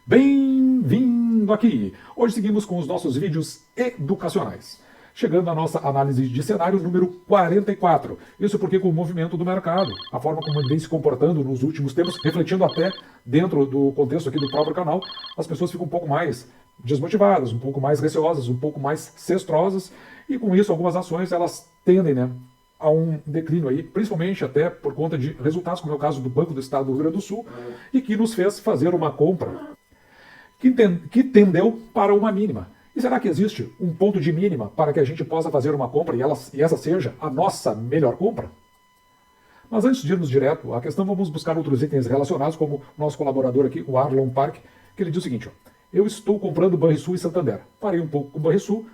Bem-vindo aqui! Hoje seguimos com os nossos vídeos educacionais. Chegando à nossa análise de cenário número 44. Isso porque com o movimento do mercado, a forma como ele vem se comportando nos últimos tempos, refletindo até dentro do contexto aqui do próprio canal, as pessoas ficam um pouco mais desmotivadas, um pouco mais receosas, um pouco mais cestrosas, e com isso algumas ações elas tendem, a um declínio aí, principalmente até por conta de resultados, como é o caso do Banco do Estado do Rio Grande do Sul, e que nos fez fazer uma compra que tendeu para uma mínima. E será que existe um ponto de mínima para que a gente possa fazer uma compra e essa seja a nossa melhor compra? Mas antes de irmos direto à questão, vamos buscar outros itens relacionados, como o nosso colaborador aqui, o Arlon Park, que ele diz o seguinte: eu estou comprando Banrisul e Santander. Parei um pouco com o Banrisul,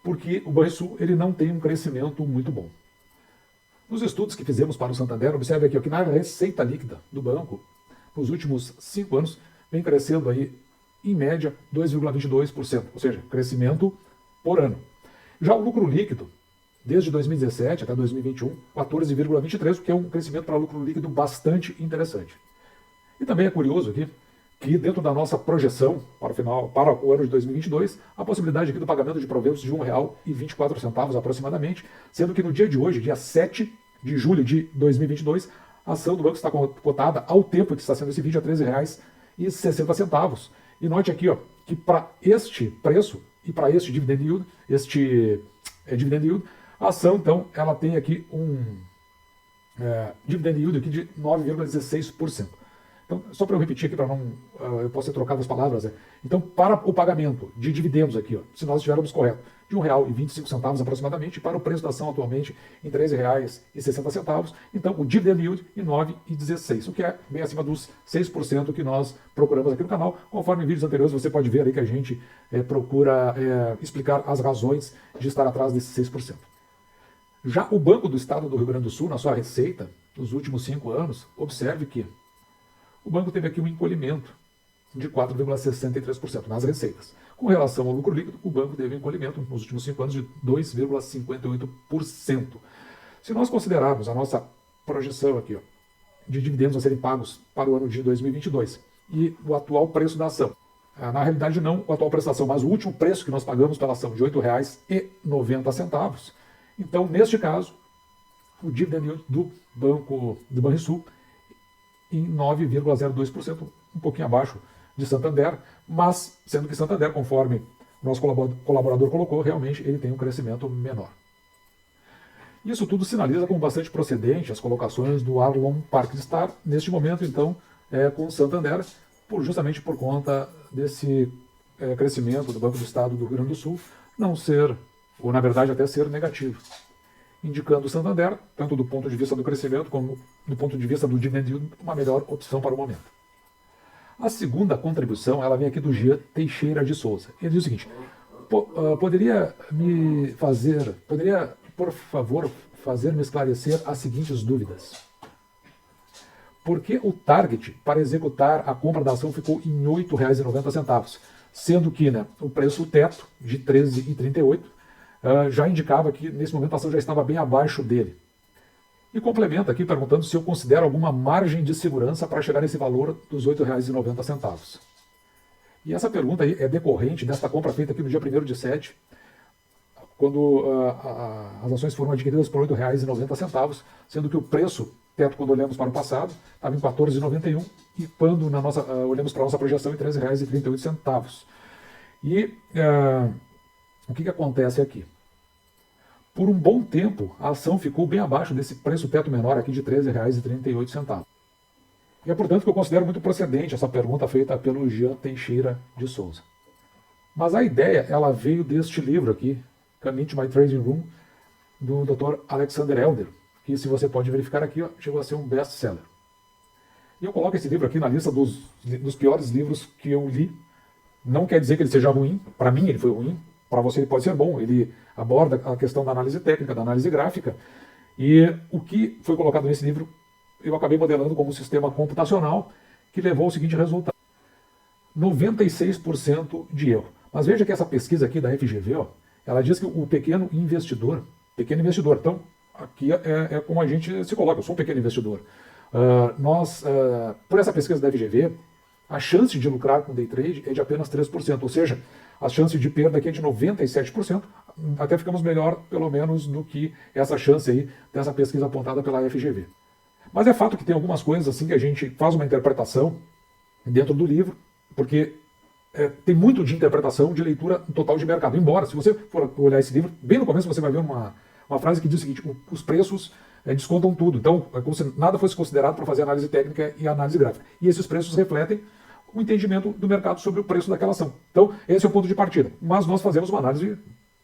porque o Banrisul ele não tem um crescimento muito bom. Nos estudos que fizemos para o Santander, observe aqui que na receita líquida do banco, nos últimos 5 anos, vem crescendo aí em média 2,22%, ou seja, crescimento por ano. Já o lucro líquido, desde 2017 até 2021, 14,23%, o que é um crescimento para lucro líquido bastante interessante. E também é curioso aqui que dentro da nossa projeção para o ano de 2022, a possibilidade aqui do pagamento de proventos de R$ 1,24 aproximadamente, sendo que no dia de hoje, dia 7 de julho de 2022, a ação do banco está cotada ao tempo que está sendo esse vídeo a R$ 13,60. E note aqui, que para este preço e para este dividend yield, dividend yield, a ação, então, ela tem aqui um dividend yield aqui de 9,16%. Então, só para eu repetir aqui, para não eu posso ter trocado as palavras, então, para o pagamento de dividendos aqui, se nós estivermos correto, de R$ 1,25 aproximadamente, para o preço da ação atualmente em R$ 13,60, então o dividend yield em 9,16, o que é bem acima dos 6% que nós procuramos aqui no canal. Conforme em vídeos anteriores você pode ver aí que a gente procura explicar as razões de estar atrás desses 6%. Já o Banco do Estado do Rio Grande do Sul, na sua receita, nos últimos 5 anos, observe que o banco teve aqui um encolhimento de 4,63% nas receitas. Com relação ao lucro líquido, o banco teve um encolhimento nos últimos 5 anos de 2,58%. Se nós considerarmos a nossa projeção aqui, de dividendos a serem pagos para o ano de 2022 e o atual preço da ação, na realidade não o atual preço da ação, mas o último preço que nós pagamos pela ação de R$ 8,90, então neste caso, o dividend yield do Banrisul em 9,02%, um pouquinho abaixo de Santander, mas sendo que Santander, conforme o nosso colaborador colocou, realmente ele tem um crescimento menor. Isso tudo sinaliza com bastante procedente as colocações do Arlon Park de estar, neste momento, então, com Santander, justamente por conta desse crescimento do Banco do Estado do Rio Grande do Sul não ser, ou na verdade até ser negativo, indicando o Santander, tanto do ponto de vista do crescimento como do ponto de vista do dividend yield, uma melhor opção para o momento. A segunda contribuição, ela vem aqui do Jean Teixeira de Souza. Ele diz o seguinte: poderia, por favor, fazer-me esclarecer as seguintes dúvidas. Por que o target para executar a compra da ação ficou em R$ 8,90, sendo que o preço teto de R$ 13,38 já indicava que nesse momento a ação já estava bem abaixo dele. E complementa aqui perguntando se eu considero alguma margem de segurança para chegar nesse valor dos R$ 8,90. E essa pergunta aí é decorrente desta compra feita aqui no dia 1º de 7, quando as ações foram adquiridas por R$ 8,90, sendo que o preço teto, quando olhamos para o passado, estava em R$ 14,91 e quando olhamos para a nossa projeção em R$ 13,38. E o que acontece aqui? Por um bom tempo, a ação ficou bem abaixo desse preço teto menor aqui de R$ 13,38. E é portanto que eu considero muito procedente essa pergunta feita pelo Jean Teixeira de Souza. Mas a ideia, ela veio deste livro aqui, Come Into My Trading Room, do Dr. Alexander Elder, que, se você pode verificar aqui, chegou a ser um best-seller. E eu coloco esse livro aqui na lista dos piores livros que eu li. Não quer dizer que ele seja ruim, para mim ele foi ruim, para você ele pode ser bom. Ele aborda a questão da análise técnica, da análise gráfica, e o que foi colocado nesse livro eu acabei modelando como um sistema computacional que levou ao seguinte resultado: 96% de erro. Mas veja que essa pesquisa aqui da FGV, ela diz que o pequeno investidor, então aqui é como a gente se coloca, eu sou um pequeno investidor. Por essa pesquisa da FGV, a chance de lucrar com day trade é de apenas 3%, ou seja, a chance de perda aqui é de 97%, até ficamos melhor, pelo menos, do que essa chance aí dessa pesquisa apontada pela FGV. Mas é fato que tem algumas coisas assim que a gente faz uma interpretação dentro do livro, porque tem muito de interpretação, de leitura total de mercado. Embora, se você for olhar esse livro, bem no começo você vai ver uma frase que diz o seguinte: os preços descontam tudo. Então, é como se nada fosse considerado para fazer análise técnica e análise gráfica. E esses preços refletem o entendimento do mercado sobre o preço daquela ação. Então, esse é o ponto de partida. Mas nós fazemos uma análise,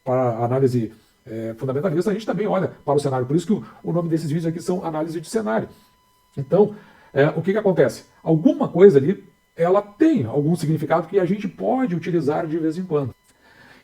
para análise fundamentalista, a gente também olha para o cenário. Por isso que o nome desses vídeos aqui são análise de cenário. Então, o que acontece? Alguma coisa ali, ela tem algum significado que a gente pode utilizar de vez em quando.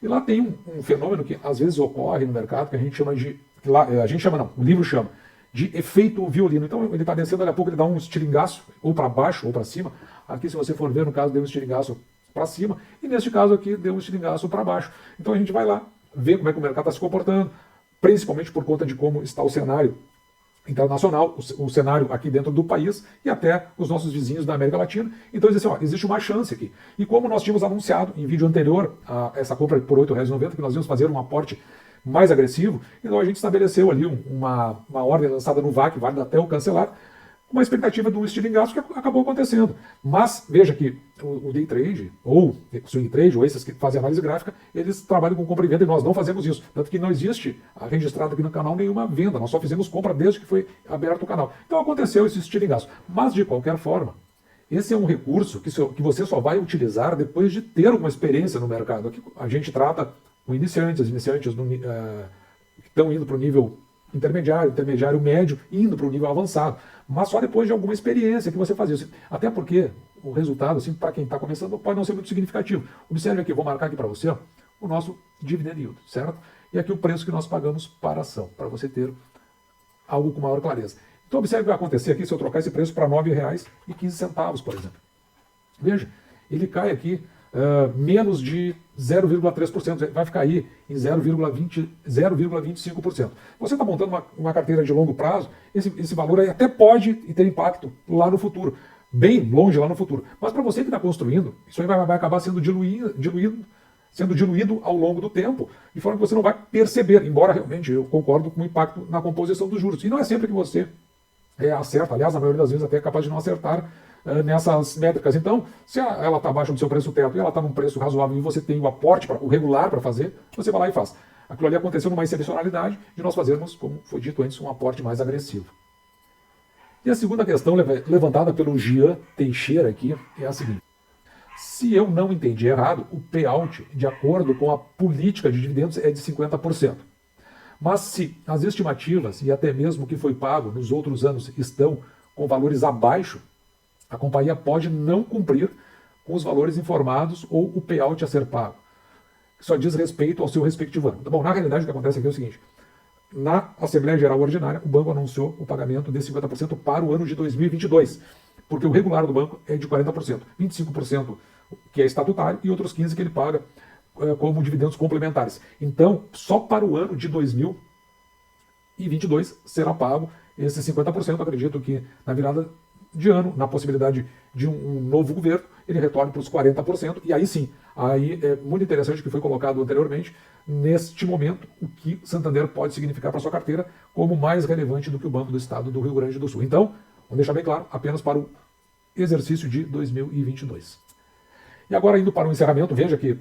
E lá tem um fenômeno que às vezes ocorre no mercado, que a gente chama de... o livro chama de efeito violino. Então ele está descendo, daqui a pouco ele dá um estilingaço, ou para baixo ou para cima. Aqui, se você for ver, no caso, deu um estilingaço para cima, e neste caso aqui deu um estilingaço para baixo. Então a gente vai lá ver como é que o mercado está se comportando, principalmente por conta de como está o cenário internacional, o cenário aqui dentro do país e até os nossos vizinhos da América Latina. Então diz assim, existe uma chance aqui. E como nós tínhamos anunciado em vídeo anterior a essa compra por R$ 8,90, que nós íamos fazer um aporte mais agressivo, então a gente estabeleceu ali uma ordem lançada no VAC, válida até o cancelar, uma expectativa do estilingaço que acabou acontecendo. Mas veja que o day trade, ou swing trade, ou esses que fazem análise gráfica, eles trabalham com compra e venda e nós não fazemos isso. Tanto que não existe registrado aqui no canal nenhuma venda, nós só fizemos compra desde que foi aberto o canal. Então aconteceu esse estilingaço. Mas de qualquer forma, esse é um recurso que você só vai utilizar depois de ter uma experiência no mercado. Aqui a gente trata com iniciantes que estão indo para o nível intermediário médio, indo para o nível avançado. Mas só depois de alguma experiência que você faz isso. Até porque o resultado, assim, para quem está começando, pode não ser muito significativo. Observe aqui, vou marcar aqui para você, ó, o nosso dividend yield, certo? E aqui o preço que nós pagamos para a ação, para você ter algo com maior clareza. Então observe o que vai acontecer aqui se eu trocar esse preço para R$ 9,15, por exemplo. Veja, ele cai aqui menos de 0,3%, vai ficar aí em 0,25%. Você está montando uma carteira de longo prazo, esse valor aí até pode ter impacto lá no futuro, bem longe lá no futuro. Mas para você que está construindo, isso aí vai acabar sendo diluído ao longo do tempo, de forma que você não vai perceber, embora realmente eu concordo com o impacto na composição dos juros. E não é sempre que você acerta, aliás, na maioria das vezes até é capaz de não acertar nessas métricas. Então, se ela está abaixo do seu preço teto e ela está num preço razoável e você tem o aporte, o regular para fazer, você vai lá e faz. Aquilo ali aconteceu numa excepcionalidade de nós fazermos, como foi dito antes, um aporte mais agressivo. E a segunda questão levantada pelo Jean Teixeira aqui é a seguinte: se eu não entendi errado, o payout, de acordo com a política de dividendos, é de 50%. Mas se as estimativas e até mesmo o que foi pago nos outros anos estão com valores abaixo, a companhia pode não cumprir com os valores informados ou o payout a ser pago. Só diz respeito ao seu respectivo ano. Bom, na realidade o que acontece aqui é o seguinte: na Assembleia Geral Ordinária, o banco anunciou o pagamento de 50% para o ano de 2022, porque o regular do banco é de 40%, 25% que é estatutário e outros 15% que ele paga como dividendos complementares. Então, só para o ano de 2022 será pago esses 50%. Acredito que na virada de ano, na possibilidade de um novo governo, ele retorne para os 40%, e aí sim, aí é muito interessante o que foi colocado anteriormente, neste momento, o que Santander pode significar para a sua carteira como mais relevante do que o Banco do Estado do Rio Grande do Sul. Então, vamos deixar bem claro, apenas para o exercício de 2022. E agora, indo para o encerramento, veja que,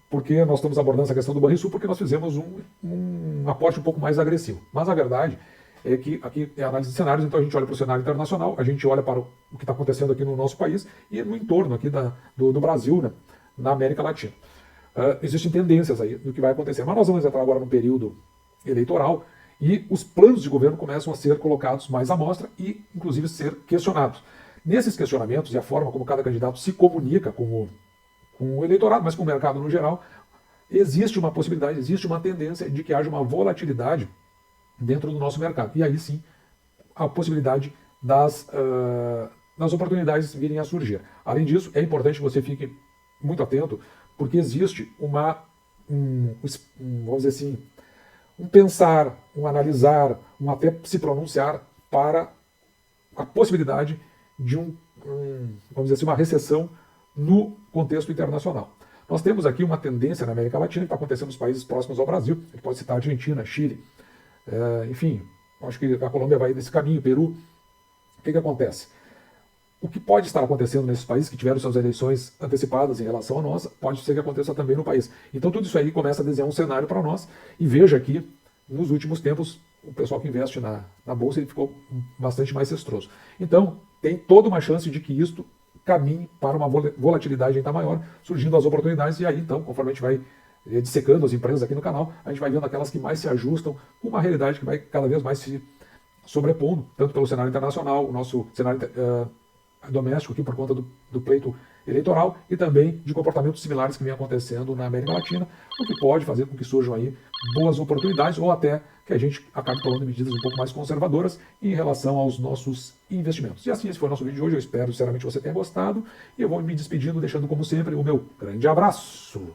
porque nós estamos abordando essa questão do Banrisul, porque nós fizemos um aporte um pouco mais agressivo. Mas a verdade é que aqui é análise de cenários, então a gente olha para o cenário internacional, a gente olha para o que está acontecendo aqui no nosso país e no entorno aqui do Brasil, né, na América Latina. Existem tendências aí do que vai acontecer, mas nós vamos entrar agora no período eleitoral e os planos de governo começam a ser colocados mais à mostra e, inclusive, ser questionados. Nesses questionamentos e a forma como cada candidato se comunica com o eleitorado, mas com o mercado no geral, existe uma possibilidade, existe uma tendência de que haja uma volatilidade dentro do nosso mercado. E aí sim, a possibilidade das oportunidades virem a surgir. Além disso, é importante que você fique muito atento, porque existe vamos dizer assim, um pensar, um analisar, um até se pronunciar para a possibilidade de um vamos dizer assim, uma recessão no contexto internacional. Nós temos aqui uma tendência na América Latina que está acontecendo nos países próximos ao Brasil. A gente pode citar Argentina, Chile, enfim, acho que a Colômbia vai nesse caminho, Peru. O que acontece? O que pode estar acontecendo nesses países que tiveram suas eleições antecipadas em relação a nós, pode ser que aconteça também no país. Então tudo isso aí começa a desenhar um cenário para nós. E veja que, nos últimos tempos, o pessoal que investe na Bolsa ele ficou bastante mais cestroso. Então, tem toda uma chance de que isto caminhe para uma volatilidade ainda maior, surgindo as oportunidades, e aí então, conforme a gente vai dissecando as empresas aqui no canal, a gente vai vendo aquelas que mais se ajustam com uma realidade que vai cada vez mais se sobrepondo, tanto pelo cenário internacional, o nosso cenário doméstico aqui por conta do pleito eleitoral e também de comportamentos similares que vem acontecendo na América Latina, o que pode fazer com que surjam aí boas oportunidades ou até que a gente acabe tomando medidas um pouco mais conservadoras em relação aos nossos investimentos. E assim, esse foi o nosso vídeo de hoje. Eu espero sinceramente que você tenha gostado e eu vou me despedindo, deixando como sempre o meu grande abraço.